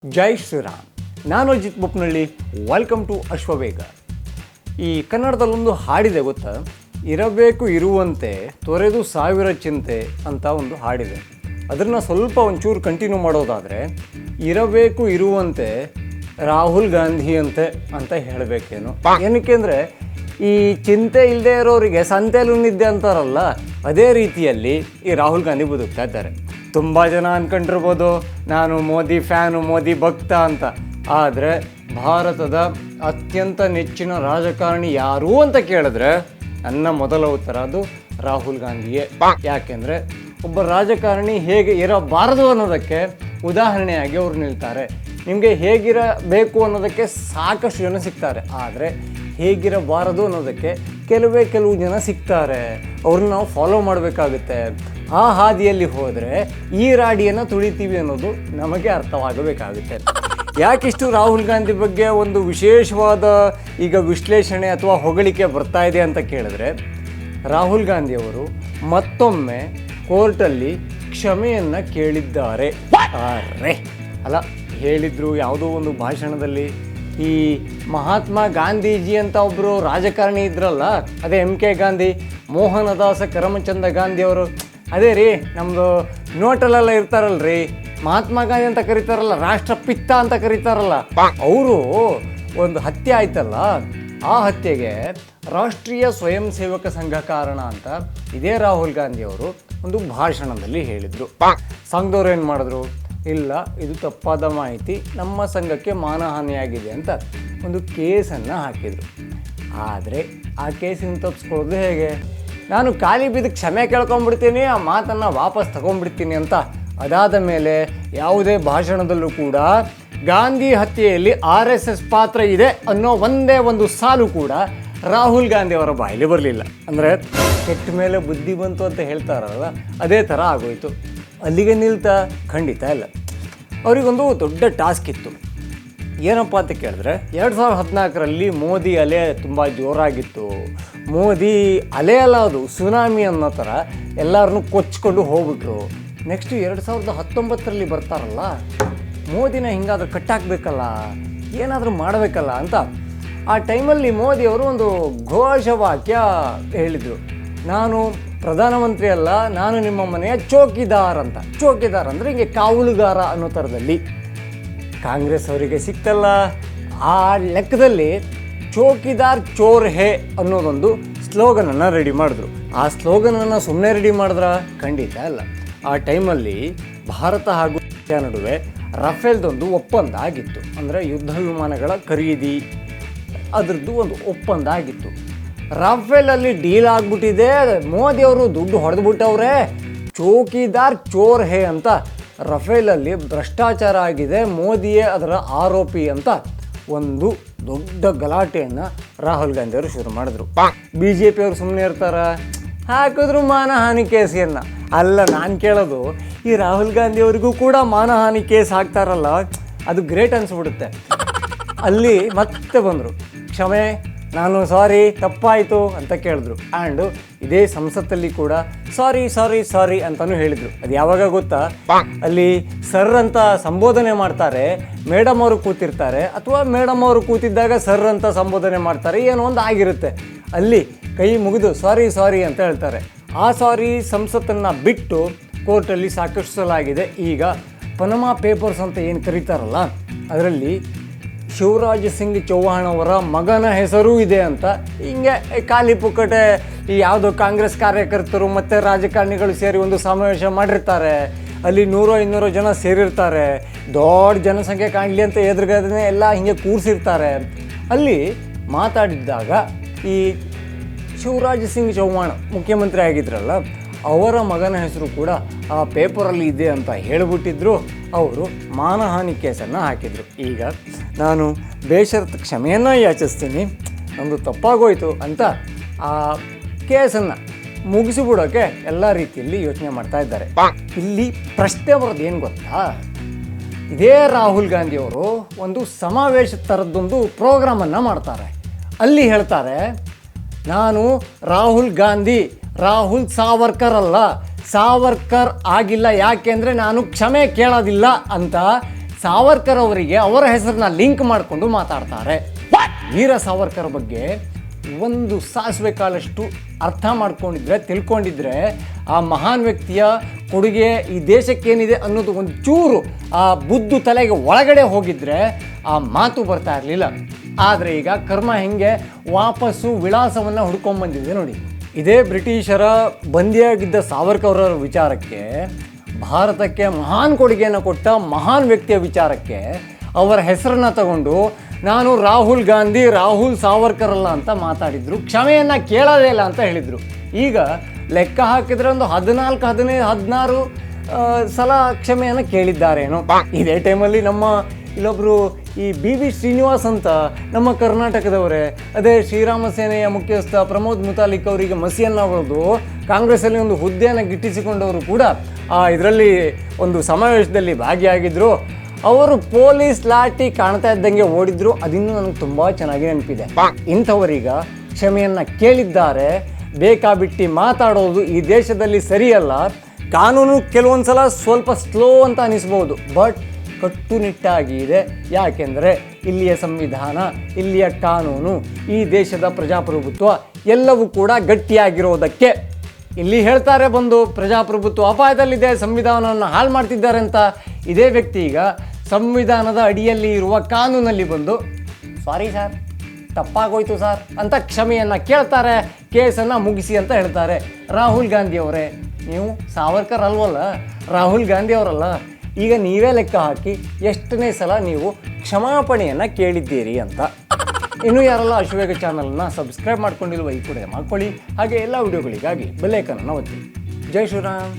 ಜೈ ಶ್ರೀರಾಮ್. ನಾನು Ajit Boppanahalli. Welcome to Ashwavega. ಈ ಕನ್ನಡದಲ್ಲೊಂದು ಹಾಡಿದೆ ಗೊತ್ತಾ, ಇರಬೇಕು ಇರುವಂತೆ ತೊರೆದು ಸಾವಿರ ಚಿಂತೆ ಅಂತ ಒಂದು ಹಾಡಿದೆ. ಅದನ್ನು ಸ್ವಲ್ಪ ಒಂಚೂರು ಕಂಟಿನ್ಯೂ ಮಾಡೋದಾದರೆ, ಇರಬೇಕು ಇರುವಂತೆ ರಾಹುಲ್ ಗಾಂಧಿಯಂತೆ ಅಂತ ಹೇಳಬೇಕೇನು. ಏನಕ್ಕೆ ಅಂದರೆ, ಈ ಚಿಂತೆ ಇಲ್ಲದೆ ಇರೋರಿಗೆ ಸಂತೆಲೂ ನಿದ್ದೆ ಅಂತಾರಲ್ಲ, ಅದೇ ರೀತಿಯಲ್ಲಿ ಈ ರಾಹುಲ್ ಗಾಂಧಿ ಬದುಕ್ತಾ ಇದ್ದಾರೆ. ತುಂಬ ಜನ ಅಂದ್ಕೊಂಡಿರ್ಬೋದು ನಾನು ಮೋದಿ ಫ್ಯಾನು, ಮೋದಿ ಭಕ್ತ ಅಂತ. ಆದರೆ ಭಾರತದ ಅತ್ಯಂತ ನೆಚ್ಚಿನ ರಾಜಕಾರಣಿ ಯಾರು ಅಂತ ಕೇಳಿದ್ರೆ ನನ್ನ ಮೊದಲ ಉತ್ತರ ಅದು ರಾಹುಲ್ ಗಾಂಧಿಯೇ. ಯಾಕೆಂದರೆ ಒಬ್ಬ ರಾಜಕಾರಣಿ ಹೇಗೆ ಇರಬಾರದು ಅನ್ನೋದಕ್ಕೆ ಉದಾಹರಣೆಯಾಗಿ ಅವರು ನಿಲ್ತಾರೆ. ನಿಮಗೆ ಹೇಗಿರಬೇಕು ಅನ್ನೋದಕ್ಕೆ ಸಾಕಷ್ಟು ಜನ ಸಿಗ್ತಾರೆ, ಆದರೆ ಹೇಗಿರಬಾರದು ಅನ್ನೋದಕ್ಕೆ ಕೆಲವು ಜನ ಸಿಗ್ತಾರೆ. ಅವ್ರನ್ನ ನಾವು ಫಾಲೋ ಮಾಡಬೇಕಾಗುತ್ತೆ. ಆ ಹಾದಿಯಲ್ಲಿ ಹೋದರೆ ಈ ರಾಡಿಯನ್ನು ತುಳಿತೀವಿ ಅನ್ನೋದು ನಮಗೆ ಅರ್ಥವಾಗಬೇಕಾಗುತ್ತೆ. ಯಾಕಿಷ್ಟು ರಾಹುಲ್ ಗಾಂಧಿ ಬಗ್ಗೆ ಒಂದು ವಿಶೇಷವಾದ ಈಗ ವಿಶ್ಲೇಷಣೆ ಅಥವಾ ಹೊಗಳಿಕೆ ಬರ್ತಾ ಇದೆ ಅಂತ ಕೇಳಿದ್ರೆ, ರಾಹುಲ್ ಗಾಂಧಿಯವರು ಮತ್ತೊಮ್ಮೆ ಕೋರ್ಟಲ್ಲಿ ಕ್ಷಮೆಯನ್ನು ಕೇಳಿದ್ದಾರೆ. ಅಲ್ಲ, ಹೇಳಿದರು ಯಾವುದೋ ಒಂದು ಭಾಷಣದಲ್ಲಿ. ಈ ಮಹಾತ್ಮ ಗಾಂಧೀಜಿ ಅಂತ ಒಬ್ಬರು ರಾಜಕಾರಣಿ ಇದ್ರಲ್ಲ, ಅದೇ MK ಗಾಂಧಿ, ಮೋಹನದಾಸ ಕರಮಚಂದ ಗಾಂಧಿಯವರು. ಅದೇ ರೀ, ನಮ್ಮದು ನೋಟಲ್ಲೆಲ್ಲ ಇರ್ತಾರಲ್ರಿ, ಮಹಾತ್ಮ ಗಾಂಧಿ ಅಂತ ಕರೀತಾರಲ್ಲ, ರಾಷ್ಟ್ರಪಿತ್ತ ಅಂತ ಕರೀತಾರಲ್ಲ. ಅವರು ಒಂದು ಹತ್ಯೆ ಆಯ್ತಲ್ಲ, ಆ ಹತ್ಯೆಗೆ ರಾಷ್ಟ್ರೀಯ ಸ್ವಯಂ ಸೇವಕ ಸಂಘ ಕಾರಣ ಅಂತ ಇದೇ ರಾಹುಲ್ ಗಾಂಧಿಯವರು ಒಂದು ಭಾಷಣದಲ್ಲಿ ಹೇಳಿದರು. ಸಂಘದವ್ರು ಏನು ಮಾಡಿದ್ರು, ಇಲ್ಲ ಇದು ತಪ್ಪಾದ ಮಾಹಿತಿ, ನಮ್ಮ ಸಂಘಕ್ಕೆ ಮಾನಹಾನಿಯಾಗಿದೆ ಅಂತ ಒಂದು ಕೇಸನ್ನು ಹಾಕಿದರು. ಆದರೆ ಆ ಕೇಸಿನ ತಪ್ಪಿಸ್ಕೊಳ್ಳೋದು ಹೇಗೆ, ನಾನು ಖಾಲಿ ಬಿದ್ದು ಕ್ಷಮೆ ಕೇಳ್ಕೊಂಡ್ಬಿಡ್ತೀನಿ, ಆ ಮಾತನ್ನು ವಾಪಸ್ ತಗೊಂಡ್ಬಿಡ್ತೀನಿ ಅಂತ. ಅದಾದ ಮೇಲೆ ಯಾವುದೇ ಭಾಷಣದಲ್ಲೂ ಕೂಡ ಗಾಂಧಿ ಹತ್ಯೆಯಲ್ಲಿ RSS ಪಾತ್ರ ಇದೆ ಅನ್ನೋ ಒಂದೇ ಒಂದು ಸಾಲು ಕೂಡ ರಾಹುಲ್ ಗಾಂಧಿ ಅವರ ಬಾಯಲ್ಲಿ ಬರಲಿಲ್ಲ. ಅಂದರೆ ಕೆಟ್ಟ ಮೇಲೆ ಬುದ್ಧಿ ಬಂತು ಅಂತ ಹೇಳ್ತಾರಲ್ಲ, ಅದೇ ಥರ ಆಗೋಯ್ತು. ಅಲ್ಲಿಗೆ ನಿಲ್ತಾ? ಖಂಡಿತ ಇಲ್ಲ. ಅವರಿಗೊಂದು ದೊಡ್ಡ ಟಾಸ್ಕ್ ಇತ್ತು. ಏನಪ್ಪ ಅಂತ ಕೇಳಿದ್ರೆ, 2014ರಲ್ಲಿ ಮೋದಿ ಅಲೆ ತುಂಬ ಜೋರಾಗಿತ್ತು. ಮೋದಿ ಅಲೆ ಅಲ್ಲ, ಅದು ಸುನಾಮಿ ಅನ್ನೋ ಥರ ಎಲ್ಲರನ್ನೂ ಕೊಚ್ಕೊಂಡು ಹೋಗ್ಬಿಟ್ರು. ನೆಕ್ಸ್ಟು 2019ರಲ್ಲಿ ಬರ್ತಾರಲ್ಲ, ಮೋದಿನ ಹಿಂಗಾದ್ರೂ ಕಟ್ಟಾಕಬೇಕಲ್ಲ, ಏನಾದರೂ ಮಾಡಬೇಕಲ್ಲ ಅಂತ. ಆ ಟೈಮಲ್ಲಿ ಮೋದಿಯವರು ಒಂದು ಘೋಷವಾಕ್ಯ ಹೇಳಿದರು, ನಾನು ಪ್ರಧಾನಮಂತ್ರಿ ಅಲ್ಲ, ನಾನು ನಿಮ್ಮ ಮನೆಯ ಚೌಕಿದಾರ್ ಅಂತ. ಚೌಕಿದಾರ್ ಅಂದರೆ ಹಿಂಗೆ ಕಾವಲುಗಾರ ಅನ್ನೋ ಥರದಲ್ಲಿ. ಕಾಂಗ್ರೆಸ್ ಅವರಿಗೆ ಸಿಕ್ತಲ್ಲ, ಆ ಲೆಕ್ಕದಲ್ಲಿ ಚೌಕಿದಾರ್ ಚೋರ್ ಹೇ ಅನ್ನೋದೊಂದು ಸ್ಲೋಗನನ್ನು ರೆಡಿ ಮಾಡಿದ್ರು. ಆ ಸ್ಲೋಗನನ್ನು ಸುಮ್ಮನೆ ರೆಡಿ ಮಾಡಿದ್ರ? ಖಂಡಿತ ಅಲ್ಲ. ಆ ಟೈಮಲ್ಲಿ ಭಾರತ ಹಾಗೂ ರಷ್ಯಾ ನಡುವೆ ರಫೇಲ್ದೊಂದು ಒಪ್ಪಂದ ಆಗಿತ್ತು. ಅಂದರೆ ಯುದ್ಧ ವಿಮಾನಗಳ ಖರೀದಿ, ಅದರದ್ದು ಒಂದು ಒಪ್ಪಂದ ಆಗಿತ್ತು. ರಫೇಲಲ್ಲಿ ಡೀಲ್ ಆಗಿಬಿಟ್ಟಿದೆ, ಮೋದಿಯವರು ದುಡ್ಡು ಹೊಡೆದ್ಬಿಟ್ಟವ್ರೆ, ಚೌಕಿದಾರ್ ಚೋರ್ ಹೇ ಅಂತ. ರಫೇಲಲ್ಲಿ ಭ್ರಷ್ಟಾಚಾರ ಆಗಿದೆ, ಮೋದಿಯೇ ಅದರ ಆರೋಪಿ ಅಂತ ಒಂದು ದೊಡ್ಡ ಗಲಾಟೆಯನ್ನು ರಾಹುಲ್ ಗಾಂಧಿ ಅವರು ಶುರು ಮಾಡಿದ್ರು. BJP ಅವರು ಸುಮ್ಮನೆ ಇರ್ತಾರ? ಹಾಕಿದ್ರು ಮಾನಹಾನಿ ಕೇಸಿಯನ್ನು. ಅಲ್ಲ, ನಾನು ಕೇಳೋದು, ಈ ರಾಹುಲ್ ಗಾಂಧಿ ಅವರಿಗೂ ಕೂಡ ಮಾನಹಾನಿ ಕೇಸ್ ಹಾಕ್ತಾರಲ್ಲ, ಅದು ಗ್ರೇಟ್ ಅನಿಸ್ಬಿಡುತ್ತೆ. ಅಲ್ಲಿ ಮತ್ತೆ ಬಂದರು, ಕ್ಷಮೆ, ನಾನು ಸಾರಿ, ತಪ್ಪಾಯಿತು ಅಂತ ಕೇಳಿದ್ರು. ಆ್ಯಂಡು ಇದೇ ಸಂಸತ್ತಲ್ಲಿ ಕೂಡ ಸಾರಿ ಸಾರಿ ಸಾರಿ ಅಂತಲೂ ಹೇಳಿದರು. ಅದು ಯಾವಾಗ ಗೊತ್ತಾ, ಅಲ್ಲಿ ಸರ್ ಅಂತ ಸಂಬೋಧನೆ ಮಾಡ್ತಾರೆ, ಮೇಡಮ್ ಅವರು ಕೂತಿರ್ತಾರೆ, ಅಥವಾ ಮೇಡಮ್ ಅವರು ಕೂತಿದ್ದಾಗ ಸರ್ ಅಂತ ಸಂಬೋಧನೆ ಮಾಡ್ತಾರೆ, ಏನೋ ಒಂದು ಆಗಿರುತ್ತೆ. ಅಲ್ಲಿ ಕೈ ಮುಗಿದು ಸಾರಿ ಸಾರಿ ಅಂತ ಹೇಳ್ತಾರೆ. ಆ ಸಾರಿ ಸಂಸತ್ತನ್ನು ಬಿಟ್ಟು ಕೋರ್ಟಲ್ಲಿ ಸಾಕಷ್ಟು ಸಲ ಆಗಿದೆ. ಈಗ ಪನಮಾ ಪೇಪರ್ಸ್ ಅಂತ ಏನು ಕರೀತಾರಲ್ಲ, ಅದರಲ್ಲಿ ಶಿವರಾಜ್ ಸಿಂಗ್ ಚೌಹಾಣ್ ಅವರ ಮಗನ ಹೆಸರೂ ಇದೆ ಅಂತ. ಹಿಂಗೆ ಖಾಲಿ ಪುಕ್ಕಟೆ ಈ ಯಾವುದೋ ಕಾಂಗ್ರೆಸ್ ಕಾರ್ಯಕರ್ತರು ಮತ್ತು ರಾಜಕಾರಣಿಗಳು ಸೇರಿ ಒಂದು ಸಮಾವೇಶ ಮಾಡಿರ್ತಾರೆ. ಅಲ್ಲಿ 100-200 ಜನ ಸೇರಿರ್ತಾರೆ. ದೊಡ್ಡ ಜನಸಂಖ್ಯೆ ಕಾಣಲಿ ಅಂತ ಎದುರುಗಡೆ ಎಲ್ಲ ಹಿಂಗೆ ಕೂರಿಸಿರ್ತಾರೆ. ಅಲ್ಲಿ ಮಾತಾಡಿದ್ದಾಗ ಈ ಶಿವರಾಜ್ ಸಿಂಗ್ ಚೌಹಾಣ್ ಮುಖ್ಯಮಂತ್ರಿ ಆಗಿದ್ರಲ್ಲ, ಅವರ ಮಗನ ಹೆಸರು ಕೂಡ ಆ ಪೇಪರಲ್ಲಿ ಇದೆ ಅಂತ ಹೇಳಿಬಿಟ್ಟಿದ್ರು. ಅವರು ಮಾನಹಾನಿ ಕೇಸನ್ನು ಹಾಕಿದರು. ಈಗ ನಾನು ಬೇಷರತ್ ಕ್ಷಮೆಯನ್ನು ಯಾಚಿಸ್ತೀನಿ, ನಮ್ಮದು ತಪ್ಪಾಗೋಯ್ತು ಅಂತ ಆ ಕೇಸನ್ನು ಮುಗಿಸಿಬಿಡೋಕ್ಕೆ ಎಲ್ಲ ರೀತಿಯಲ್ಲಿ ಯೋಚನೆ ಮಾಡ್ತಾ ಇದ್ದಾರೆ. ಇಲ್ಲಿ ಪ್ರಶ್ನೆ ಬರೋದು ಏನು ಗೊತ್ತಾ, ಇದೇ ರಾಹುಲ್ ಗಾಂಧಿಯವರು ಒಂದು ಸಮಾವೇಶ ಥರದ್ದೊಂದು ಪ್ರೋಗ್ರಾಮನ್ನು ಮಾಡ್ತಾರೆ. ಅಲ್ಲಿ ಹೇಳ್ತಾರೆ, ನಾನು ರಾಹುಲ್ ಗಾಂಧಿ, ರಾಹುಲ್ ಸಾವರ್ಕರ್ ಅಲ್ಲ, ಸಾವರ್ಕರ್ ಆಗಿಲ್ಲ, ಯಾಕೆಂದರೆ ನಾನು ಕ್ಷಮೆ ಕೇಳೋದಿಲ್ಲ ಅಂತ ಸಾವರ್ಕರ್ ಅವರಿಗೆ ಅವರ ಹೆಸರನ್ನ ಲಿಂಕ್ ಮಾಡಿಕೊಂಡು ಮಾತಾಡ್ತಾರೆ. ವೀರ ಸಾವರ್ಕರ್ ಬಗ್ಗೆ ಒಂದು ಸಾಸಿವೆ ಕಾಲಷ್ಟು ಅರ್ಥ ಮಾಡ್ಕೊಂಡಿದ್ರೆ, ತಿಳ್ಕೊಂಡಿದ್ರೆ, ಆ ಮಹಾನ್ ವ್ಯಕ್ತಿಯ ಕೊಡುಗೆ ಈ ದೇಶಕ್ಕೇನಿದೆ ಅನ್ನೋದು ಒಂದು ಚೂರು ಆ ಬುದ್ಧು ತಲೆಗೆ ಒಳಗಡೆ ಹೋಗಿದ್ರೆ ಆ ಮಾತು ಬರ್ತಾ ಇರಲಿಲ್ಲ. ಆದರೆ ಈಗ ಕರ್ಮ ಹೆಂಗೆ ವಾಪಸ್ಸು ವಿಳಾಸವನ್ನು ಹುಡ್ಕೊಂಬಂದಿದೆ ನೋಡಿ. ಇದೇ ಬ್ರಿಟಿಷರ ಬಂದಿಯಾಗಿದ್ದ ಸಾವರ್ಕರ್ ಅವರ ವಿಚಾರಕ್ಕೆ, ಭಾರತಕ್ಕೆ ಮಹಾನ್ ಕೊಡುಗೆಯನ್ನು ಕೊಟ್ಟ ಮಹಾನ್ ವ್ಯಕ್ತಿಯ ವಿಚಾರಕ್ಕೆ ಅವರ ಹೆಸರನ್ನು ತಗೊಂಡು ನಾನು ರಾಹುಲ್ ಗಾಂಧಿ, ರಾಹುಲ್ ಸಾವರ್ಕರ್ ಅಲ್ಲ ಅಂತ ಮಾತಾಡಿದ್ರು. ಕ್ಷಮೆಯನ್ನು ಕೇಳೋದೇ ಇಲ್ಲ ಅಂತ ಹೇಳಿದರು. ಈಗ ಲೆಕ್ಕ ಹಾಕಿದ್ರೆ ಒಂದು 14, 15, 16 ಸಲ ಕ್ಷಮೆಯನ್ನು ಕೇಳಿದ್ದಾರೇನೋ. ಇದೇ ಟೈಮಲ್ಲಿ ನಮ್ಮ ಇಲ್ಲೊಬ್ಬರು ಈ BB ಶ್ರೀನಿವಾಸ್ ಅಂತ ನಮ್ಮ ಕರ್ನಾಟಕದವರೇ, ಅದೇ ಶ್ರೀರಾಮ ಸೇನೆಯ ಮುಖ್ಯಸ್ಥ ಪ್ರಮೋದ್ ಮುತಾಲಿಕ್ ಅವರಿಗೆ ಮಸಿಯನ್ನು ಹೊಡೆದು ಕಾಂಗ್ರೆಸ್ಸಲ್ಲಿ ಒಂದು ಹುದ್ದೆಯನ್ನು ಗಿಟ್ಟಿಸಿಕೊಂಡವರು ಕೂಡ ಇದರಲ್ಲಿ ಒಂದು ಸಮಾವೇಶದಲ್ಲಿ ಭಾಗಿಯಾಗಿದ್ದರು. ಅವರು ಪೊಲೀಸ್ ಲಾಠಿ ಕಾಣ್ತಾ ಇದ್ದಂಗೆ ಓಡಿದ್ರು. ಅದಿನ್ನೂ ನನಗೆ ತುಂಬ ಚೆನ್ನಾಗಿ ನೆನಪಿದೆ. ಇಂಥವರೀಗ ಕ್ಷಮೆಯನ್ನು ಕೇಳಿದ್ದಾರೆ. ಬೇಕಾಬಿಟ್ಟು ಮಾತಾಡೋದು ಈ ದೇಶದಲ್ಲಿ ಸರಿಯಲ್ಲ. ಕಾನೂನು ಕೆಲವೊಂದು ಸಲ ಸ್ವಲ್ಪ ಸ್ಲೋ ಅಂತ ಅನಿಸ್ಬೋದು, ಬಟ್ ಕಟ್ಟುನಿಟ್ಟಾಗಿ ಇದೆ. ಯಾಕೆಂದರೆ ಇಲ್ಲಿಯ ಸಂವಿಧಾನ, ಇಲ್ಲಿಯ ಕಾನೂನು, ಈ ದೇಶದ ಪ್ರಜಾಪ್ರಭುತ್ವ ಎಲ್ಲವೂ ಕೂಡ ಗಟ್ಟಿಯಾಗಿರೋದಕ್ಕೆ. ಇಲ್ಲಿ ಹೇಳ್ತಾರೆ ಬಂದು ಪ್ರಜಾಪ್ರಭುತ್ವ ಅಪಾಯದಲ್ಲಿದೆ, ಸಂವಿಧಾನವನ್ನು ಹಾಳು ಮಾಡ್ತಿದ್ದಾರೆ ಅಂತ. ಇದೇ ವ್ಯಕ್ತಿ ಈಗ ಸಂವಿಧಾನದ ಅಡಿಯಲ್ಲಿ ಇರುವ ಕಾನೂನಲ್ಲಿ ಬಂದು ಸಾರಿ ಸರ್, ತಪ್ಪಾಗೋಯ್ತು ಸರ್ ಅಂತ ಕ್ಷಮೆಯನ್ನು ಕೇಳ್ತಾರೆ, ಕೇಸನ್ನು ಮುಗಿಸಿ ಅಂತ ಹೇಳ್ತಾರೆ. ರಾಹುಲ್ ಗಾಂಧಿ ಅವರೇ, ನೀವು ಸಾವರ್ಕರ್ ಅಲ್ವಲ್ಲ, ರಾಹುಲ್ ಗಾಂಧಿ ಅವರಲ್ಲ. ಈಗ ನೀವೇ ಲೆಕ್ಕ ಹಾಕಿ ಎಷ್ಟನೇ ಸಲ ನೀವು ಕ್ಷಮಾಪಣೆಯನ್ನು ಕೇಳಿದ್ದೀರಿ ಅಂತ. ಇನ್ನೂ ಯಾರೆಲ್ಲ ಅಶ್ವವೇಗ ಚಾನಲ್ನ ಸಬ್ಸ್ಕ್ರೈಬ್ ಮಾಡ್ಕೊಂಡಿಲ್ವ ಈ ಕೂಡ ಮಾಡ್ಕೊಳ್ಳಿ. ಹಾಗೆ ಎಲ್ಲ ವಿಡಿಯೋಗಳಿಗಾಗಿ ಬೆಲ್ ಐಕಾನನ್ನು ಒತ್ತಿ. ಜೈ ಶ್ರೀರಾಮ್.